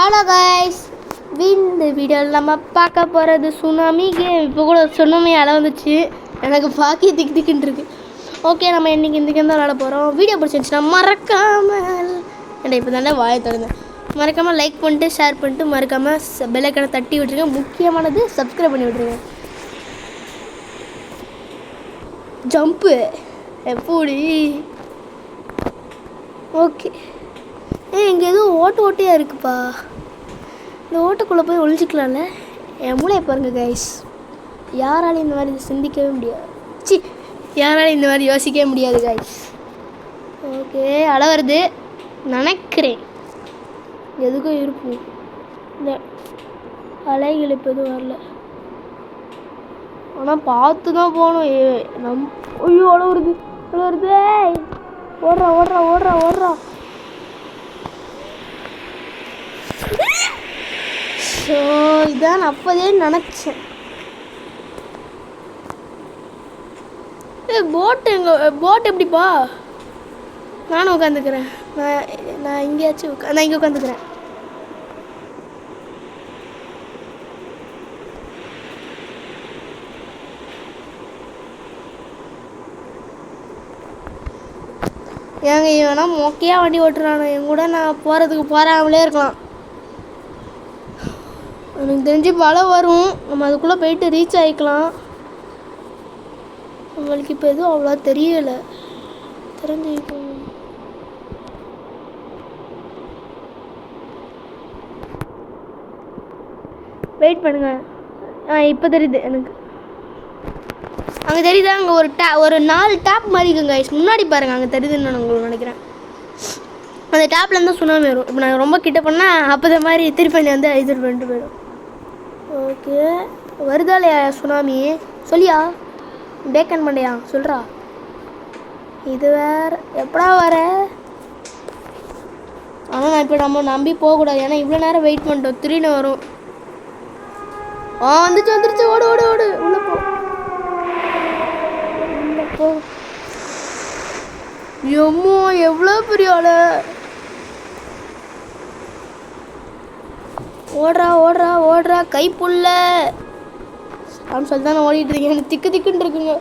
Hello guys, இந்த வீடியோவில் நம்ம பார்க்க போகிறது சுனாமி கேம். இப்போ கூட சுனாமி அலை வந்துச்சு, எனக்கு பாக்கி திக்குன்னு இருக்கு. ஓகே, நம்ம இன்றைக்கி இந்த கேம் தான் விளாட போகிறோம். வீடியோ பிடிச்சிருந்துச்சுன்னா மறக்காமல் இப்போ தானே வாயை தொடங்க, மறக்காமல் லைக் பண்ணிட்டு ஷேர் பண்ணிட்டு மறக்காமல் பெல்லைக்கனை தட்டி விட்டுருங்க. முக்கியமானது சப்ஸ்கிரைப் பண்ணி விட்டுருங்க. ஜம்ப்பு எப்படி? ஓகே, இங்கே எதுவும் ஓட்டையாக இருக்குப்பா. இந்த ஓட்டுக்குள்ளே போய் ஒழிஞ்சிக்கலாம்ல. என் மூளையை பாருங்கள் கைஸ், யாராலையும் இந்த மாதிரி சிந்திக்கவே முடியாது. யாராலையும் இந்த மாதிரி யோசிக்கவே முடியாது கைஸ். ஓகே, அலை வருது நினைக்கிறேன். எதுக்கும் இருக்கும் இல்லை, அலைகள் இப்போ எதுவும் வரல. ஆனால் பார்த்து தான் போகணும். ஐயோ அலை வருது, அலை வருது. ஓடுறா ஓடுறா ஓடுறா ஓடுறா. ஸோ இதான் அப்போதே நினச்சேன். போட்டு போட் எப்படிப்பா? நானும் உட்காந்துக்கிறேன். நான் எங்கேயாச்சும் நான் இங்கே உட்காந்துக்கிறேன். ஏங்க இவனா மொக்கையாக வண்டி ஓட்டுறானு, என் கூட நான் போகிறாமலே இருக்கலாம். எனக்கு தெரிஞ்சு மழை வரும், நம்ம அதுக்குள்ளே போயிட்டு ரீச் ஆகிக்கலாம். நம்மளுக்கு இப்போ எதுவும் அவ்வளோ தெரியலை. தெரிஞ்சுக்கணும். வெயிட் பண்ணுங்க. இப்போ தெரியுது எனக்கு. அங்கே தெரியுதா? அங்கே ஒரு 4 டேப் மாதிரி இருக்குங்க கைஸ். முன்னாடி பாருங்கள், அங்கே தெரியுதுன்னு நான் உங்களுக்கு நினைக்கிறேன். அந்த டேப்லேருந்து தான் சுனாமி வரும். இப்போ நான் ரொம்ப கிட்ட பண்ணால் அப்போ இந்த மாதிரி திருப்பி வந்து இது பண்ணிட்டு போயிடும். ஓகே, வருதா இல்லையா சுனாமி? சொல்லியா பேக்கன் பண்ணையா சொல்கிறா. இது வேறு எப்படா வர? ஆனால் நான் இப்போ நம்ம நம்பி போகக்கூடாது, ஏன்னா இவ்வளோ நேரம் வெயிட் பண்ணிட்டோம். 3 வரும். வந்துருச்சு. ஓடு ஓடு ஓடு, உள்ளே போ உள்ளே போ. எம்மோ எவ்வளோ பெரிய ஆளு. ஓடுறா ஓடுறா ஓடுறா, கைப்புள்ள அப்படின்னு சொல்லி தான் ஓடிட்டு இருக்கேன். எனக்கு திக்குன்னு இருக்குங்க.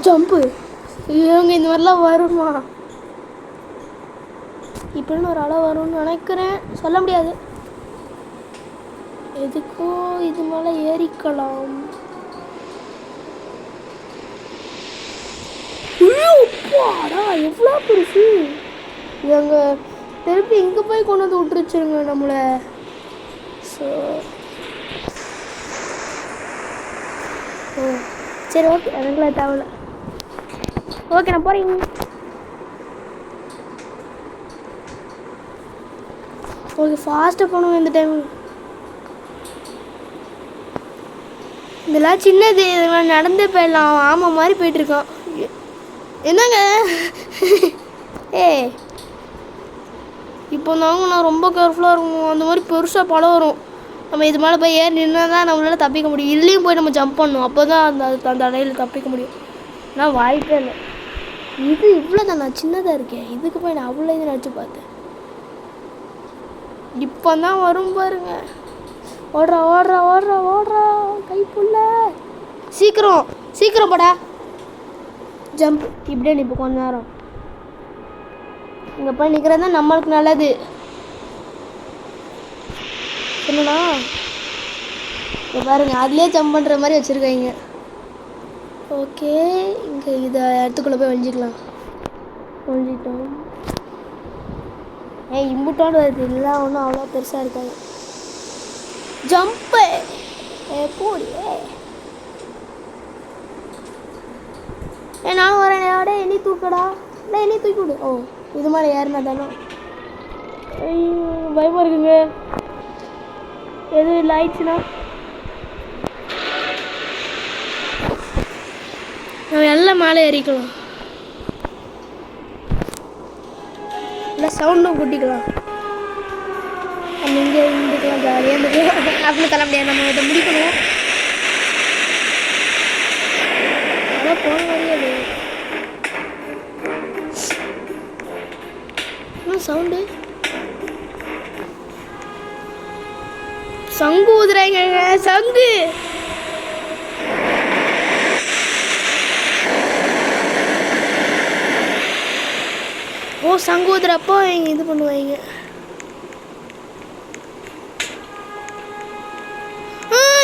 ஜம்ப்பு இவங்க இந்த மாதிரிலாம் வருமா? இப்படின்னு ஒரு அளவு வரும்னு நினைக்கிறேன், சொல்ல முடியாது. எதுக்கும் இது மேலே ஏறிக்கலாம். எவ்வளோ பெருசு. இவங்க திருப்பி இங்கே போய் கொண்டு வந்து விட்டுருச்சுருங்க நம்மளை. ஸோ சரி, ஓகே, எனக்குலாம் தேவையில்ல. ஓகே, நான் போகிறேன். ஓகே, ஃபாஸ்ட்டாக போகணும் இந்த டைம். இதெல்லாம் சின்னது, இதெல்லாம் நடந்தே போயிடலாம். ஆமாம் மாதிரி போயிட்டுருக்கோம். என்னங்க இப்போ நான் ரொம்ப கேர்ஃபுல்லாக இருக்கும். அந்த மாதிரி பெருசாக பழம் வரும். நம்ம இது மேலே போய் ஏறி நின்னா தான் நம்மளால் தப்பிக்க முடியும். இதுலேயும் போய் நம்ம ஜம்ப் பண்ணணும், அப்போ தான் அந்த அடையில் தப்பிக்க முடியும். ஆனால் வாய்ப்பே இல்லை. இது இவ்வளோ தான், நான் சின்னதாக இருக்கேன். இதுக்கு போய் நான் அவ்வளோ இது நினச்சி பார்த்தேன். இப்போ தான் வரும் பாருங்க. ஓடுறா ஓடுறா ஓடுறா ஓடுறா, கைப்புள்ள சீக்கிரம் போடா. ஜம்ப் இப்படியே நிற்ப கொஞ்ச நேரம். இங்கே போய் நிற்கிறது தான் நம்மளுக்கு நல்லது. என்னடா இங்கே பாருங்க, அதுலேயே ஜம்ப் பண்ணுற மாதிரி வச்சுருக்காங்க. ஓகே, இங்கே இதை இடத்துக்குள்ளே போய் ஒழிஞ்சிக்கலாம். ஒழிஞ்சிட்டோம். இம்புட்டோன்னு வருது, இல்லை ஒன்றும் அவ்வளோ பெருசாக இருக்காது. ஜம்ப்பு போடி. நானும் வரேன். யாரே என்னை தூக்கடா, இல்லை என்னை தூக்கி விடு. இது மாதிரி ஏறினா தானே. பயமாக இருக்குங்க. எதுவும் இல்லை ஆயிடுச்சுன்னா நம்ம எல்லாம் மேலே ஏறிக்கலாம். இல்லை சவுண்டும் கூட்டிக்கலாம். நம்ம இங்கே இருந்துக்கலாம், ஜாலியாக இருந்துக்கலாம். அப்படின்னு தர முடியாது, நம்ம இதை முடிக்கணும். ஆனால் போன மாதிரியே அது சவுண்டு சங்கு ஊதுறாங்க சங்கு. ஓ சங்கு ஊதுறப்போ இங்கே இது பண்ணுவாங்க.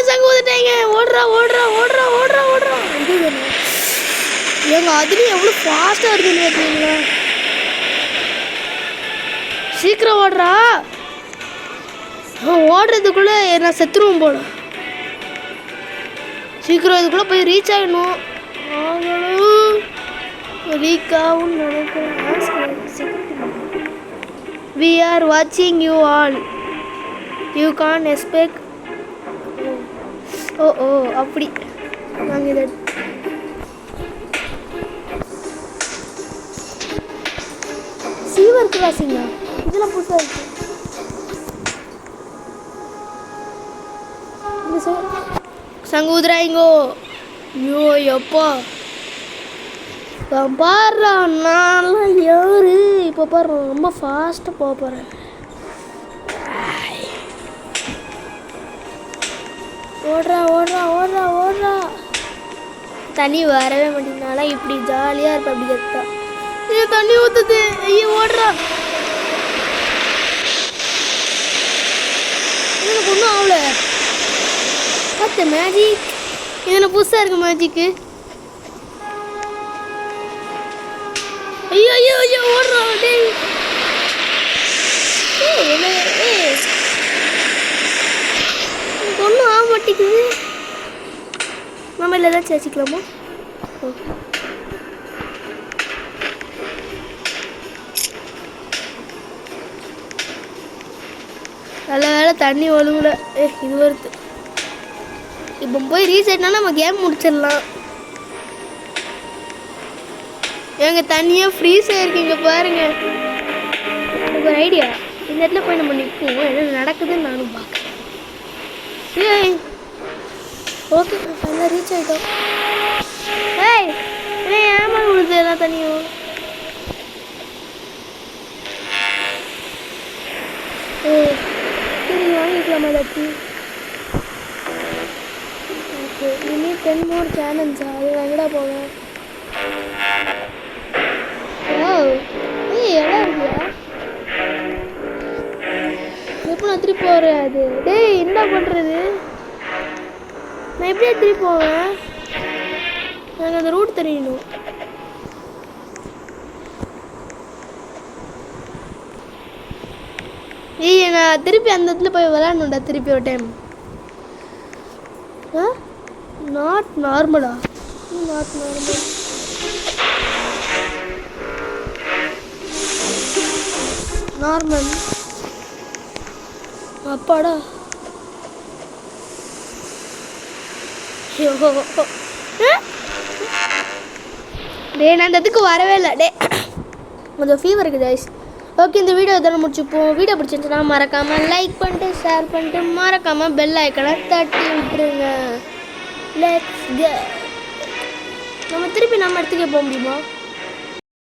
சங்கு ஊதுட்டாங்க. ஓடுறா ஓடுறா ஓடுறா ஓடுறா ஓடுறா. இது ஏங்க அதுலேயும் எவ்வளோ ஃபாஸ்ட்டாக இருக்குன்னு பார்த்தீங்களா? சீக்கிரம் ஓடுறா. ஓடுறதுக்குள்ளே நான் செத்துருவோம் போல. சீக்கிரம் இதுக்குள்ளே போய் ரீச் ஆகணும். ரீச் ஆகும்னு நினைக்கிறேன். We are watching you all. You can't expect. ஓ ஓ அப்படி நாங்கள் இதை சீவர் கிளாஸிங்க இதெல்லாம் புதுசாக இருக்கு. சங்கு ஊதுறாங்கோ. ஐயோ எப்பா பாடுறா நான்லாம் யாரு இப்போ பாரு ரொம்ப ஃபாஸ்ட்டாக போக போகிறேன். ஓடுறா ஓடுறா ஓடுறா ஓடுறா. தண்ணி வரவே மாட்டேங்கனால இப்படி ஜாலியாக இருப்பேன். அப்படி கத்தா ஐயோ தண்ணி ஊற்றுது. ஐயோ ஓடுறா. எனக்கு ஒன்றும் ஆகல. பார்த்த மேஜிக் இதில் புதுசாக இருக்கு மேஜிக்கு. ஐயோ ஐயோ ஐயோ ஓடுறா. டேய் ஒன்றும் ஆக மாட்டேங்குது. நம்ம இல்லை ஏதாச்சும் வச்சுக்கலாமா? நல்ல வேலை தண்ணி ஒழுங்குல. இது வருது. இப்போ போய் ரீசெட்னா நம்ம கேம் முடிச்சிடலாம். எங்க தண்ணியாக ஃப்ரீஸ் ஆகிருக்கீங்க பாருங்க. எனக்கு ஒரு ஐடியா. இந்த இடத்துல போய் நம்ம நிற்போம். என்ன நடக்குதுன்னு நானும் பார்க்குறேன். ஏய் ஓகே நல்லா ரீச் ஆகிட்டோம். ஏய் ஏமா விழுது எல்லாம் தண்ணியும். ஓ சரி வாங்கிக்கலாமா ஏதாச்சும்? ஓகே இனி 10 more சேனல்ஸா? அது எங்கடா போவேன்? ஓ இடம் இருக்கியா? எப்போ நான் திருப்பி போகிறேன்? அது டேய் என்ன பண்ணுறது? நான் எப்படியா திருப்பி போவேன்? எனக்கு அந்த ரூட் தெரியணும். ஏய் நான் திருப்பி அந்த இடத்துல போய் விளையாடணுண்டா திருப்பி ஒரு டைம். நாட் நார்மலா? Not normal. நார்மல் அப்பாடா. டே நான் அந்த இதுக்கு வரவே இல்லை. டே கொஞ்சம் ஃபீவர் இருக்குது ஐஸ். ஓகே இந்த வீடியோ இதெல்லாம் முடிச்சுப்போம். வீடியோ பிடிச்சிருந்துச்சுன்னா மறக்காமல் லைக் பண்ணிட்டு ஷேர் பண்ணிட்டு மறக்காமல் பெல் ஐக்கனை தட்டி விட்டுருங்க. Let's go. நம்ம திருப்பி நம்ம இடத்துக்கே போக முடியுமா?